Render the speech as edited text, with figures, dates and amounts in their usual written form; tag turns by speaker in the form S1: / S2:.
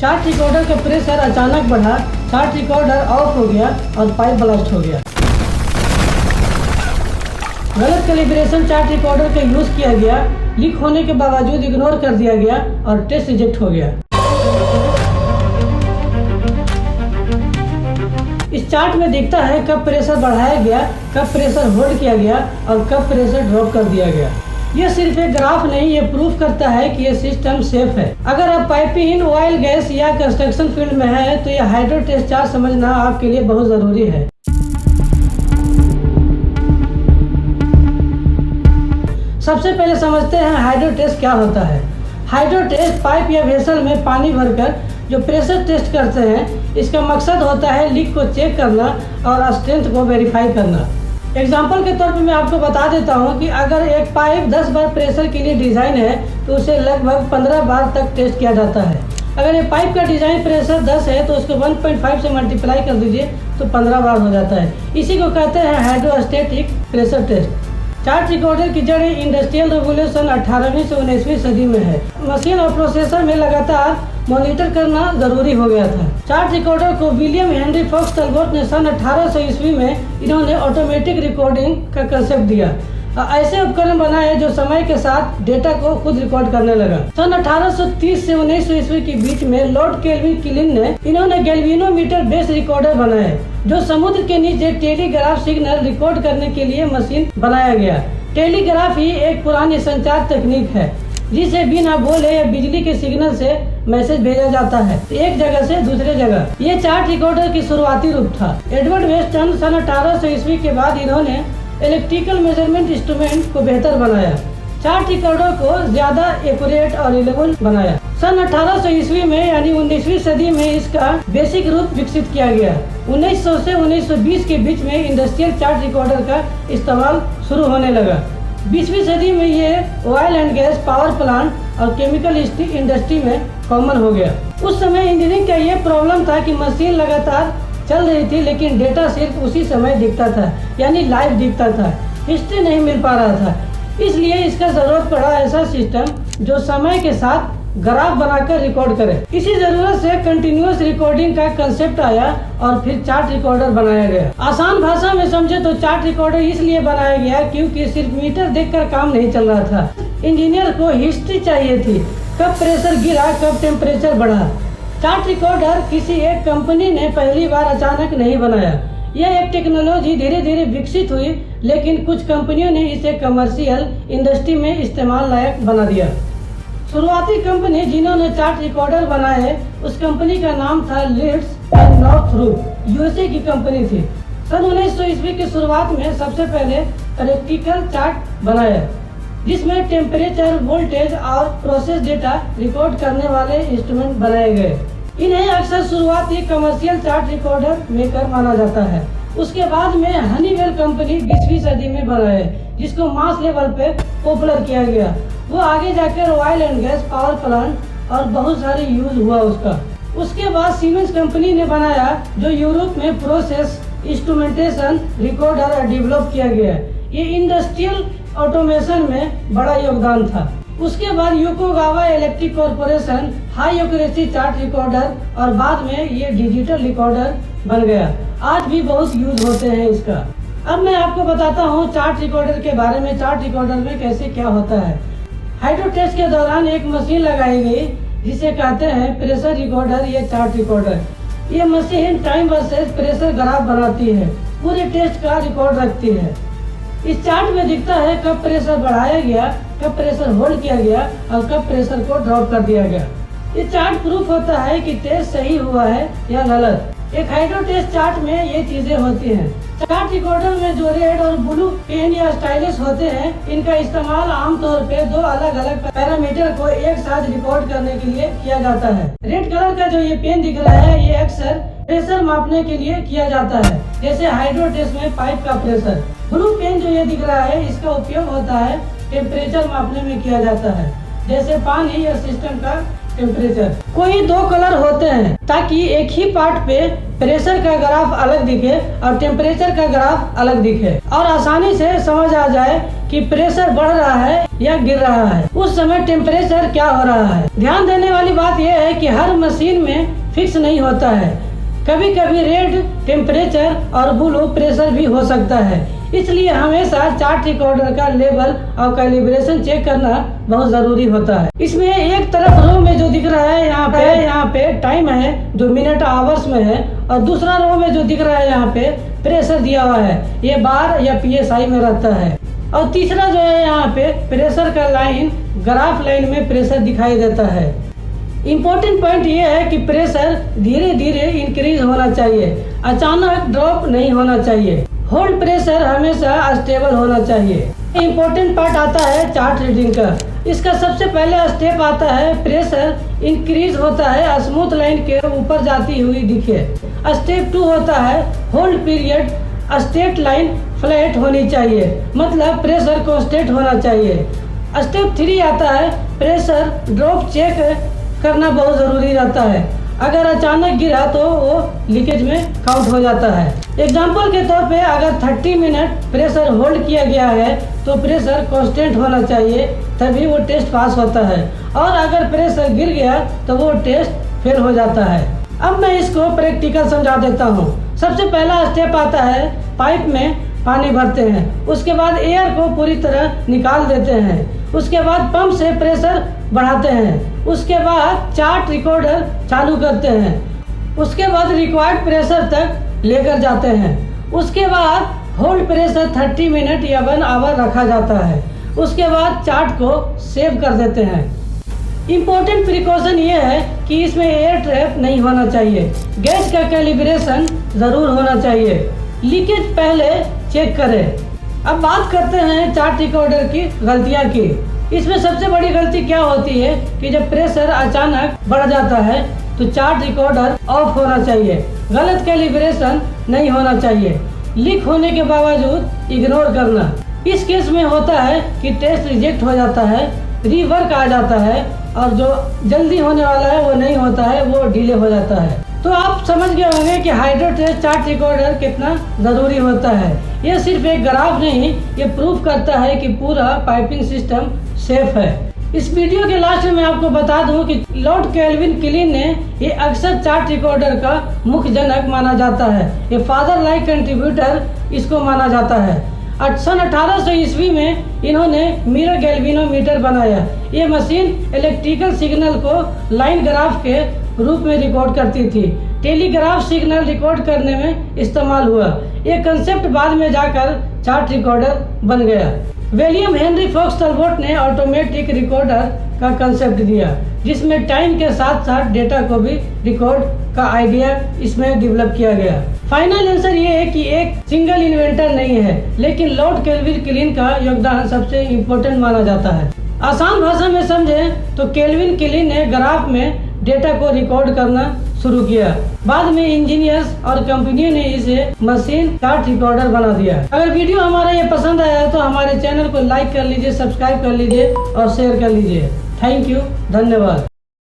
S1: Chart recorder का pressure अचानक बढ़ा, चार्ट रिकॉर्डर ऑफ हो गया और पाइप ब्लास्ट हो गया। गलत कैलिब्रेशन चार्ट रिकॉर्डर का यूज किया गया, लीक होने के बावजूद इग्नोर कर दिया गया और टेस्ट रिजेक्ट हो गया। इस चार्ट में दिखता है कब प्रेशर बढ़ाया गया, कब प्रेशर होल्ड किया गया और कब प्रेशर ड्रॉप कर दिया गया। ये सिर्फ एक ग्राफ नहीं, ये प्रूफ करता है कि ये सिस्टम सेफ है। अगर आप पाइपिंग, ऑयल, गैस या कंस्ट्रक्शन फील्ड में है तो ये हाइड्रो टेस्ट चार्ट समझना आपके लिए बहुत जरूरी है। सबसे पहले समझते हैं हाइड्रो टेस्ट क्या होता है। हाइड्रो टेस्ट पाइप या वेसल में पानी भरकर जो प्रेशर टेस्ट करते हैं, इसका मकसद होता है लीक को चेक करना और स्ट्रेंथ को वेरीफाई करना। एग्जाम्पल के तौर पे मैं आपको बता देता हूँ कि अगर एक पाइप 10 बार प्रेशर के लिए डिज़ाइन है तो उसे लगभग 15 बार तक टेस्ट किया जाता है। अगर ये पाइप का डिज़ाइन प्रेशर 10 है तो उसको 1.5 से मल्टीप्लाई कर दीजिए तो 15 बार हो जाता है। इसी को कहते हैं hydrostatic pressure test. Chart recorder की जड़ें इंडस्ट्रियल रेवोल्यूशन 18वीं से 19वीं सदी में है। मशीन और प्रोसेसर में लगातार मॉनिटर करना जरूरी हो गया था। चार्ट रिकॉर्डर को विलियम हेनरी फॉक्स टलबोट ने सन 1800 ईस्वी में इन्होंने ऑटोमेटिक रिकॉर्डिंग का कंसेप्ट दिया। ऐसे उपकरण बनाए जो समय के साथ डेटा को खुद रिकॉर्ड करने लगा। सन 1830 से 1900 ईस्वी के बीच में लॉर्ड केल्विन किलिन ने इन्होंने गैल्वेनोमीटर बेस्ड रिकॉर्डर बनाए, जो समुद्र के नीचे टेलीग्राफ सिग्नल रिकॉर्ड करने के लिए मशीन बनाया गया। टेलीग्राफ ही एक पुरानी संचार तकनीक है जिसे बिना बोले या बिजली के सिग्नल से मैसेज भेजा जाता है एक जगह से दूसरे जगह। ये चार्ट रिकॉर्डर की शुरुआती रूप था। एडवर्ड वेस्टन सन 1800 ईस्वी के बाद इन्होंने इलेक्ट्रिकल मेजरमेंट इंस्ट्रूमेंट को बेहतर बनाया, चार्ट रिकॉर्डर को ज्यादा एक्यूरेट और रिलेवेंट बनाया। सन 1800 ईस्वी में यानी 19वीं सदी में इसका बेसिक रूप विकसित किया गया। 1900 से 1920 के बीच में इंडस्ट्रियल चार्ट रिकॉर्डर का इस्तेमाल शुरू होने लगा। 20वीं सदी में ये oil and gas, power plant और केमिकल इंडस्ट्री में कॉमन हो गया। उस समय इंजीनियरिंग का ये प्रॉब्लम था कि मशीन लगातार चल रही थी लेकिन डेटा सिर्फ उसी समय दिखता था, यानी लाइव दिखता था, हिस्ट्री नहीं मिल पा रहा था। इसलिए इसका जरूरत पड़ा ऐसा सिस्टम जो समय के साथ ग्राफ बनाकर रिकॉर्ड करे। इसी जरूरत से कंटिन्यूअस रिकॉर्डिंग का कंसेप्ट आया और फिर चार्ट रिकॉर्डर बनाया गया। आसान भाषा में समझे तो चार्ट रिकॉर्डर इसलिए बनाया गया क्योंकि सिर्फ मीटर देखकर काम नहीं चल रहा था। इंजीनियर को हिस्ट्री चाहिए थी, कब प्रेशर गिरा, कब टेम्परेचर बढ़ा। चार्ट रिकॉर्डर किसी एक कंपनी ने पहली बार अचानक नहीं बनाया। यह एक टेक्नोलॉजी धीरे धीरे विकसित हुई, लेकिन कुछ कंपनियों ने इसे कमर्शियल इंडस्ट्री में इस्तेमाल लायक बना दिया। शुरुआती कंपनी जिन्होंने चार्ट रिकॉर्डर बनाए, उस कंपनी का नाम था लीड्स एंड नॉर्थरूप, यूएसए की कंपनी थी। सन 1900 ईस्वी की शुरुआत में सबसे पहले इलेक्ट्रिकल चार्ट बनाया जिसमें टेम्परेचर, वोल्टेज और प्रोसेस डेटा रिकॉर्ड करने वाले इंस्ट्रूमेंट बनाए गए। इन्हें अक्सर शुरुआती कमर्शियल चार्ट रिकॉर्डर मेकर माना जाता है। उसके बाद में हनीवेल कंपनी 20वीं सदी में बनाए, जिसको मास लेवल पे पॉपुलर किया गया। वो आगे जाकर oil and gas, power plant और बहुत सारे यूज हुआ उसका। उसके बाद सीमेंस कंपनी ने बनाया, जो यूरोप में प्रोसेस इंस्ट्रूमेंटेशन रिकॉर्डर डेवलप किया गया। ये इंडस्ट्रियल ऑटोमेशन में बड़ा योगदान था। उसके बाद Yokogawa electric corporation high accuracy chart recorder और बाद में ये डिजिटल रिकॉर्डर बन गया। आज भी बहुत यूज होते हैं इसका। अब मैं आपको बताता हूँ चार्ट रिकॉर्डर के बारे में। चार्ट रिकॉर्डर में कैसे क्या होता है। हाइड्रो टेस्ट के दौरान एक मशीन लगाई गई जिसे कहते हैं प्रेशर रिकॉर्डर या चार्ट रिकॉर्डर। ये machine time versus pressure graph बनाती है, पूरे टेस्ट का रिकॉर्ड रखती है। इस चार्ट में दिखता है कब प्रेशर बढ़ाया गया, कब प्रेशर होल्ड किया गया और कब प्रेशर को ड्रॉप कर दिया गया। ये चार्ट प्रूफ होता है कि टेस्ट सही हुआ है या गलत। एक हाइड्रो टेस्ट चार्ट में ये चीजें होती हैं। चार्ट रिकॉर्डर में जो रेड और ब्लू पेन या स्टाइलिश होते हैं, इनका इस्तेमाल आमतौर पे दो अलग अलग पैरामीटर को एक साथ रिकॉर्ड करने के लिए किया जाता है। रेड कलर का जो ये पेन दिख रहा है, ये अक्सर प्रेशर मापने के लिए किया जाता है, जैसे हाइड्रो टेस्ट में पाइप का प्रेशर। ब्लू पेन जो ये दिख रहा है, इसका उपयोग होता है टेम्परेचर मापने में किया जाता है, जैसे पानी या सिस्टम का टेम्परेचर। कोई दो कलर होते हैं ताकि एक ही पार्ट पे प्रेशर का ग्राफ अलग दिखे और टेम्परेचर का ग्राफ अलग दिखे और आसानी से समझ आ जाए कि प्रेशर बढ़ रहा है या गिर रहा है, उस समय टेम्परेचर क्या हो रहा है। ध्यान देने वाली बात यह है कि हर मशीन में फिक्स नहीं होता है, कभी कभी रेड टेम्परेचर और ब्लू प्रेशर भी हो सकता है। इसलिए हमेशा चार्ट रिकॉर्डर का लेवल और कैलिब्रेशन चेक करना बहुत जरूरी होता है। इसमें एक तरफ रो में जो दिख रहा है यहाँ पे टाइम है जो मिनट आवर्स में है, और दूसरा रो में जो दिख रहा है यहाँ पे प्रेशर दिया हुआ है, ये बार या PSI में रहता है। और तीसरा जो है यहाँ पे प्रेशर का लाइन ग्राफ लाइन में प्रेशर दिखाई देता है। इम्पोर्टेंट पॉइंट ये है कि प्रेशर धीरे धीरे इंक्रीज होना चाहिए, अचानक ड्रॉप नहीं होना चाहिए। होल्ड प्रेशर हमेशा स्टेबल होना चाहिए। इम्पोर्टेंट पार्ट आता है चार्ट रीडिंग का। इसका सबसे पहले स्टेप आता है प्रेशर इंक्रीज होता है, स्मूथ लाइन के ऊपर जाती हुई दिखे। स्टेप 2 होता है hold period, straight line flat होनी चाहिए, मतलब प्रेशर कांस्टेंट होना चाहिए। स्टेप 3 आता है प्रेशर ड्रॉप चेक करना बहुत ज़रूरी रहता है, अगर अचानक गिरा तो वो लीकेज में काउंट हो जाता है। एग्जाम्पल के तौर पे अगर 30 मिनट प्रेशर होल्ड किया गया है तो प्रेशर कांस्टेंट होना चाहिए, तभी वो टेस्ट पास होता है, और अगर प्रेशर गिर गया तो वो टेस्ट फेल हो जाता है। अब मैं इसको प्रैक्टिकल समझा देता हूँ। सबसे पहला स्टेप आता है पाइप में पानी भरते हैं, उसके बाद एयर को पूरी तरह निकाल देते हैं, उसके बाद पंप से प्रेशर बढ़ाते हैं, उसके बाद चार्ट रिकॉर्डर चालू करते हैं, उसके बाद रिक्वायर्ड प्रेशर तक लेकर जाते हैं, उसके बाद होल्ड प्रेशर 30 मिनट या 1 आवर रखा जाता है, उसके बाद चार्ट को सेव कर देते हैं। इम्पोर्टेंट प्रिकॉशन ये है कि इसमें एयर ट्रैप नहीं होना चाहिए, गैस का कैलिब्रेशन ज़रूर होना चाहिए, लीकेज पहले चेक करें। अब बात करते हैं चार्ट रिकॉर्डर की गलतियाँ की। इसमें सबसे बड़ी गलती क्या होती है कि जब प्रेशर अचानक बढ़ जाता है तो चार्ट रिकॉर्डर ऑफ होना चाहिए, गलत कैलिब्रेशन नहीं होना चाहिए, लीक होने के बावजूद इग्नोर करना। इस केस में होता है कि टेस्ट रिजेक्ट हो जाता है, रीवर्क आ जाता है, और जो जल्दी होने वाला है वो नहीं होता है, वो डिले हो जाता है। तो आप समझ गए होंगे कि हाइड्रो टेस्ट चार्ट रिकॉर्डर कितना ज़रूरी होता है। ये सिर्फ एक ग्राफ नहीं, ये प्रूफ करता है कि पूरा पाइपिंग सिस्टम सेफ है। इस वीडियो के लास्ट में मैं आपको बता दूं कि लॉर्ड केल्विन क्लीन ने ये अक्सर चार्ट रिकॉर्डर का मुख्य जनक माना जाता है, ये फादर लाइक कंट्रीब्यूटर इसको माना जाता है। सन 1800 ईस्वी में इन्होंने मिरर गैल्वेनोमीटर बनाया। ये मशीन इलेक्ट्रिकल सिग्नल को लाइन ग्राफ के रूप में रिकॉर्ड करती थी, टेलीग्राफ सिग्नल रिकॉर्ड करने में इस्तेमाल हुआ। ये कंसेप्ट बाद में जाकर चार्ट रिकॉर्डर बन गया। विलियम हेनरी फॉक्स टलबोट ने ऑटोमेटिक रिकॉर्डर का कंसेप्ट दिया, जिसमें टाइम के साथ साथ डेटा को भी रिकॉर्ड का आइडिया इसमें डेवलप किया गया। फाइनल आंसर ये है कि एक सिंगल इन्वेंटर नहीं है, लेकिन लॉर्ड केल्विन क्लीन का योगदान सबसे इम्पोर्टेंट माना जाता है। आसान भाषा में समझें तो केल्विन क्लीन ने ग्राफ में डेटा को रिकॉर्ड करना शुरू किया। बाद में इंजीनियर्स और कंपनियों ने इसे मशीन चार्ट रिकॉर्डर बना दिया। अगर वीडियो हमारा ये पसंद आया तो हमारे चैनल को लाइक कर लीजिए, सब्सक्राइब कर लीजिए और शेयर कर लीजिए। थैंक यू, धन्यवाद।